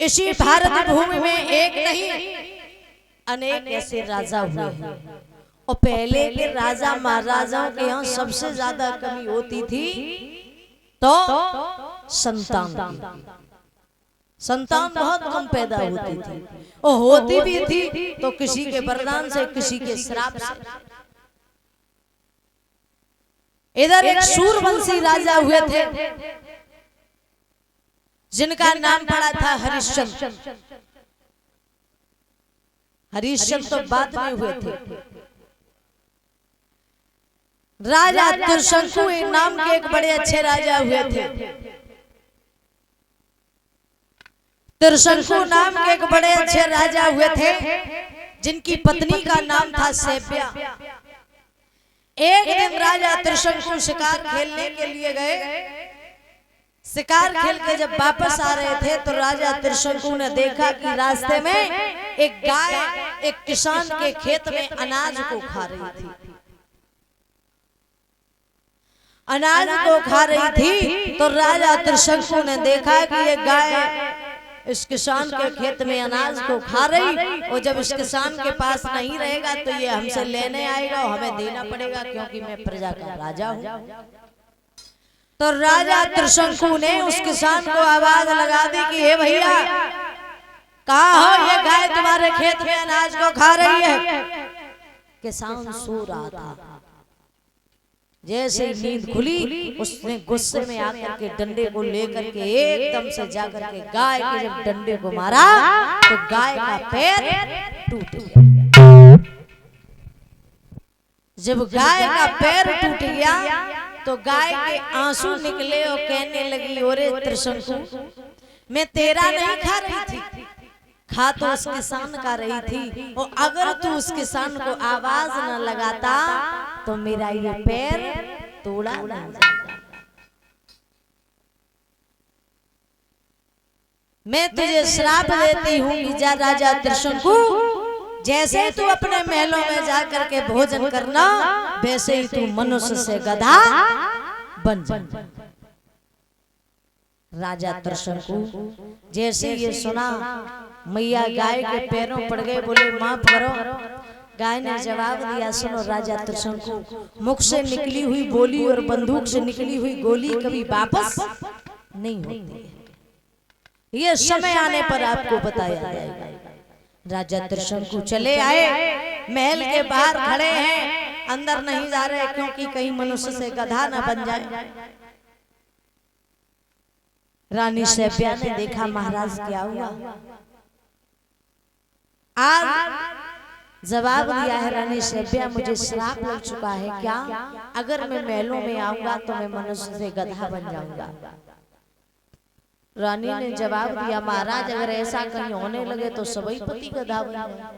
इसी भारत भूमि में एक नहीं अनेक ऐसे राजा हुए हैं और पहले के राजा महाराजाओं के यहाँ सबसे ज्यादा कमी होती थी तो संतान की। संतान बहुत कम पैदा होती थी और होती भी थी तो किसी के वरदान से किसी के श्राप से। इधर एक सूरवंशी राजा हुए थे जिनका नाम पड़ा था हरिश्चंद्र। हरिश्चंद्र तो बाद में हुए थे। राजा त्रिशंकु नाम के एक बड़े अच्छे राजा हुए थे। त्रिशंकु नाम के एक बड़े अच्छे राजा हुए थे जिनकी पत्नी का नाम था सेव्या। एक दिन राजा त्रिशंकु शिकार खेलने के लिए गए। शिकार खेल के जब वापस आ रहे थे तो राजा त्रिशंकु ने देखा कि रास्ते में एक गाय एक किसान के खेत में अनाज को खा रही थी। अनाज को खा रही थी तो राजा त्रिशंकु ने देखा कि ये गाय इस किसान के खेत में अनाज को खा रही और जब इस किसान के पास नहीं रहेगा तो ये हमसे लेने आएगा और हमें देना पड़ेगा क्योंकि मैं प्रजा का राजा हूँ। तो राजा त्रिशंकु ने उस किसान को आवाज लगा दी कि हे भैया कहाँ हो, ये गाय तुम्हारे खेत में अनाज को खा रही है। किसान सो रहा था। जैसे ही नींद खुली उसने गुस्से में आकर के डंडे को लेकर के एकदम से जाकर के गाय के जब डंडे को मारा तो गाय का पैर टूट गया। जब गाय का पैर टूट गया तो गाय के आंसू निकले और कहने लगी, ओरे त्रिशंकु मैं तेरा नहीं खा रही थी, खा तो उस किसान का रही थी और अगर तू उस किसान को आवाज न लगाता तो मेरा ये पैर तोड़ा न जाता। मैं तुझे श्राप देती हूँ कि जा राजा त्रिशंकु जैसे तू अपने महलों में जाकर के भोजन करना वैसे ही तू मनुष्य से गधा बन जा। राजा त्रिशंकु जैसे ये सुना मैया गाय के पैरों पड़ गए, बोले माफ करो। गाय ने जवाब दिया, सुनो राजा त्रिशंकु मुख से निकली हुई बोली और बंदूक से निकली हुई गोली कभी वापस नहीं होती। ये समय आने पर आपको बताया जाएगा। राजा त्रिशंकु चले आए, महल के बाहर खड़े हैं, अंदर नहीं जा रहे क्योंकि कहीं मनुष्य से गधा न बन जाए। रानी सेव्या ने देखा महाराज क्या हुआ। आज जवाब दिया है रानी सेव्या, मुझे श्राप लग चुका है क्या, अगर मैं महलों में आऊंगा तो मैं मनुष्य से गधा बन जाऊंगा। रानी ने जवाब दिया, महाराज अगर ऐसा कहीं होने लगे तो सभी पति गधा बन जाए।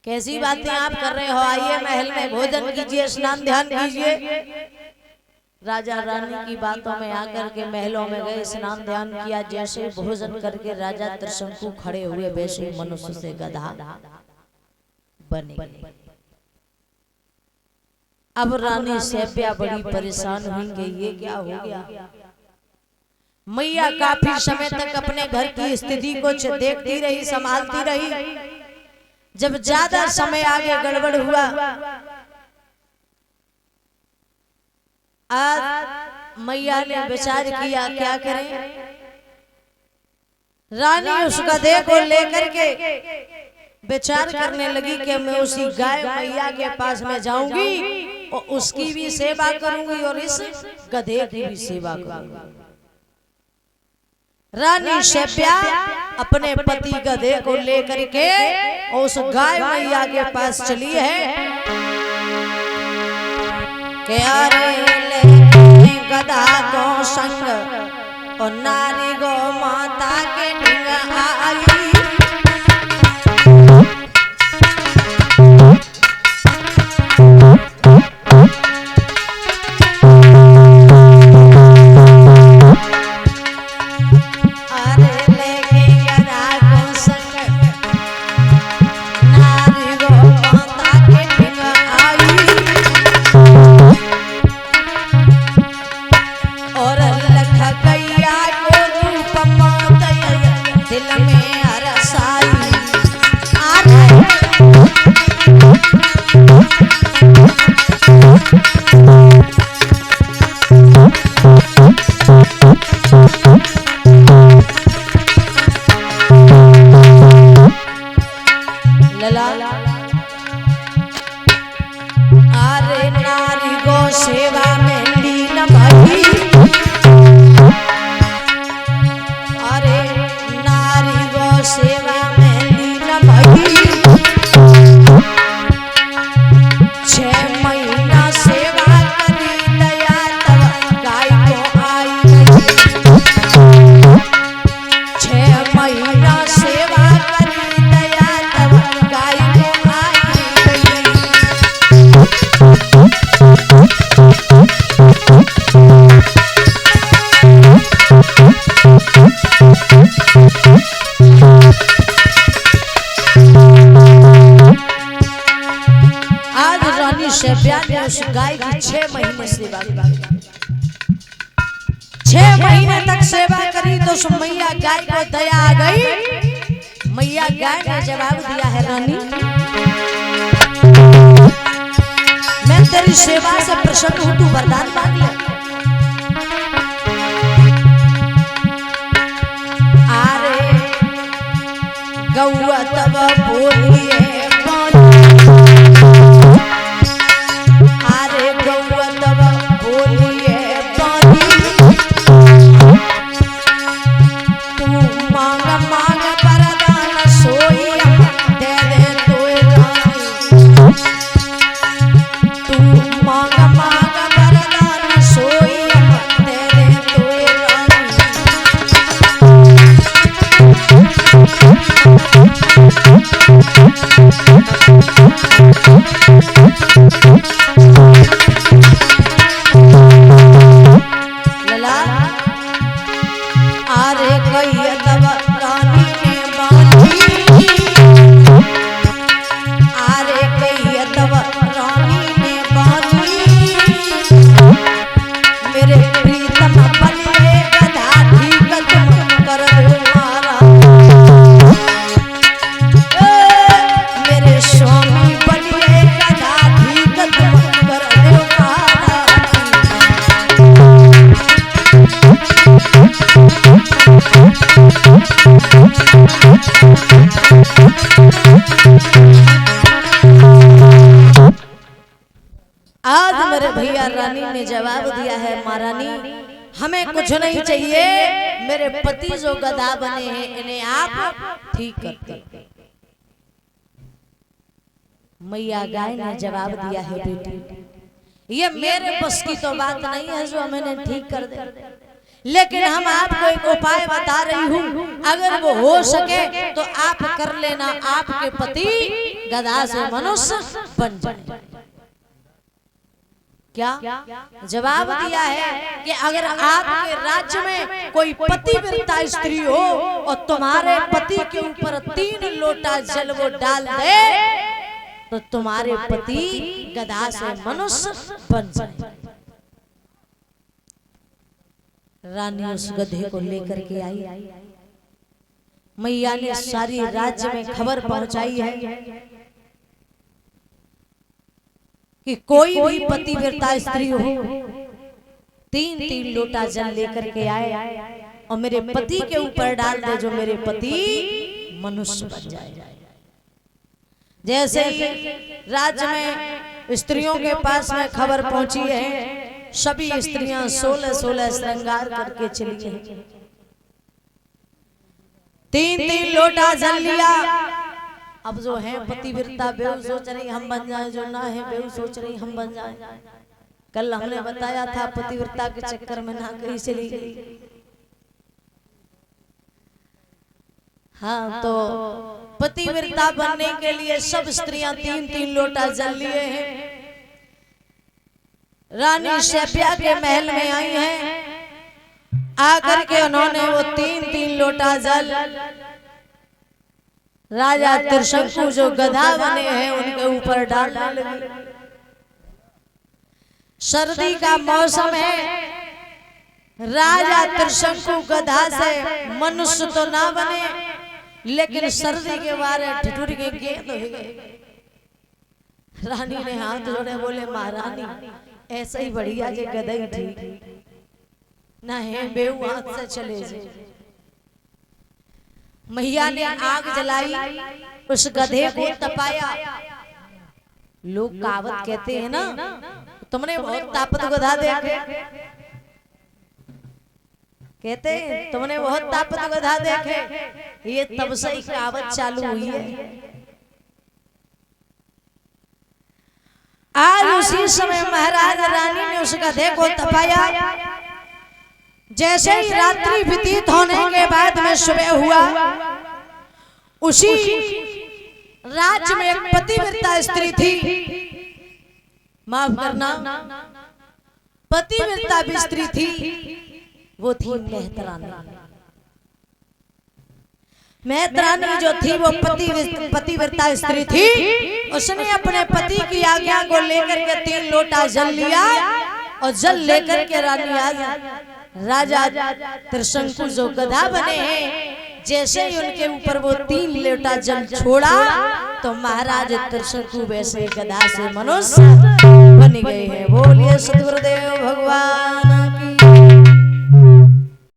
कैसी बातें आप कर रहे हो, आइए महल में भोजन कीजिए, स्नान ध्यान कीजिए। राजा रानी की बातों में आकर के महलों में गए, स्नान ध्यान किया। जैसे भोजन करके राजा त्रिशंकु खड़े हुए वैसे ही मनुष्य से गधा बने। अब रानी सेव्या बड़ी परेशान होंगे, ये क्या हो गया। मैया काफी समय तक अपने घर की स्थिति को देखती रही, संभालती रही। जब ज्यादा समय आगे गड़बड़ हुआ, आज मैया ने विचार किया क्या करें। रानी उस गधे को लेकर के विचार करने लगी कि मैं उसी गाय मैया के पास में जाऊंगी और उसकी भी सेवा करूंगी और इस गधे की भी सेवा करूंगी। रानी सेव्या अपने पति गधे को लेकर के उस गाय मैया के पास चली है। गधा को संग और नारी गो माता के ढंग आई। और लख गैया को रूप माता दिल में अरसाई अरे लला अरे नारी गो सेवा में लीन भई अरे नारी गो सेवा में लीन भई 6 महीना सेवा करी दया तब गाय को आई गई 6 महीना सेवा करी दया तब गाय को आई गई आज रानी शैब्या ने उस गाय की 6 महीने सेवा की 6 महीने तक सेवा करी तो उस मैया गाय को दया आ गई मैया गाय ने जवाब दिया है रानी मैं तेरी सेवा से प्रसन्न हूं तू वरदान मांग ले अरे गौआ तब बोलिए अरे गौआ तब बोलिए तू मांग मांग वरदान सोई दे दे तोय रानी तू मांग मांग वरदान सोई दे दे तोय रानी लला अरे कहिए तब रानी ने बानी अरे कहिए तब रानी ने बानी मेरे प्रीतम बनिए गधा ठीक तुम कर दो मारा मेरे स्वामी बनिए गधा ठीक तुम कर दो मारा आज मेरे भैया रानी ने जवाब दिया है महारानी हमें कुछ नहीं चाहिए मेरे पति जो गधा बने हैं इन्हें आप ठीक करते मैया गाय ने जवाब दिया है बेटी ये मेरे बस की तो बात नहीं है जो हम इन्हें ठीक कर दे लेकिन हम आपको एक उपाय बता रही हूँ अगर वो हो सके तो आप कर लेना आपके पति गधा से मनुष्य बन जाए क्या जवाब दिया है कि अगर आपके राज्य में कोई पतिव्रता स्त्री हो और तुम्हारे पति के ऊपर 3 लोटा जल वो डाल दे तो तुम्हारे पति गधा से मनुष्य बन जाए रानी उस गधे को लेकर के आई मैया ने सारी राज्य में खबर पहुंचाई है कि कोई भी पतिव्रता स्त्री हो 3 लोटा जल लेकर के आए और मेरे पति के ऊपर डाल दे जो मेरे पति मनुष्य बन जाए जैसे ही राज्य में स्त्रियों के पास में खबर पहुंची है सभी स्त्रियां 16 श्रृंगार करके चली गई 3 लोटा जल लिया अब जो है पतिव्रता बेहू सोच रही हम बन जाए जो ना है बेहू सोच रही हम बन जाए कल हमने बताया था पतिव्रता के चक्कर में ना कहीं चली गई हाँ तो पतिव्रता बनने के लिए सब स्त्रियां 3 लोटा जल लिए हैं रानी शैब्या के महल में आई हैं आकर के उन्होंने वो 3 लोटा जल राजा त्रिशंकु जो गधा बने हैं उनके ऊपर डालने लगी सर्दी का मौसम है राजा त्रिशंकु गधा से मनुष्य तो ना बने लेकिन सर्दी के बारे ठिठुर के गेंद हो गए। रानी ने हाथ जोड़े बोले महारानी ऐसा ही बढ़िया जे गदई ठीक ना है बेऊ हाथ से चले जे। मैया ने आग जलाई, उस गधे को तपाया। लोग कहावत कहते हैं ना, तुमने बहुत ताकत गधा देखे, कहते हैं तुमने बहुत ताकत गधा देखे, ये तब से ही कहावत चालू हुई है। आज उसी समय महाराज रानी ने उस गधे को तपाया। जैसे ही रात्रि व्यतीत होने के बाद में सुबह हुआ, उसी राज्य में एक पतिव्रता स्त्री थी, माफ करना पतिव्रता भी स्त्री थी, वो थी मेहतरानी। मेहतरानी जो थी वो पतिव्रता स्त्री थी। उसने अपने पति की आज्ञा को लेकर के 3 लोटा जल लिया और जल लेकर के रानी आज राजा त्रिशंकु जो गधा बने हैं, जैसे ही उनके ऊपर वो 3 लोटा जल छोड़ा तो महाराज त्रिशंकु वैसे गधा से मनुष्य बन गए हैं। बोलिए सद्गुरुदेव भगवान।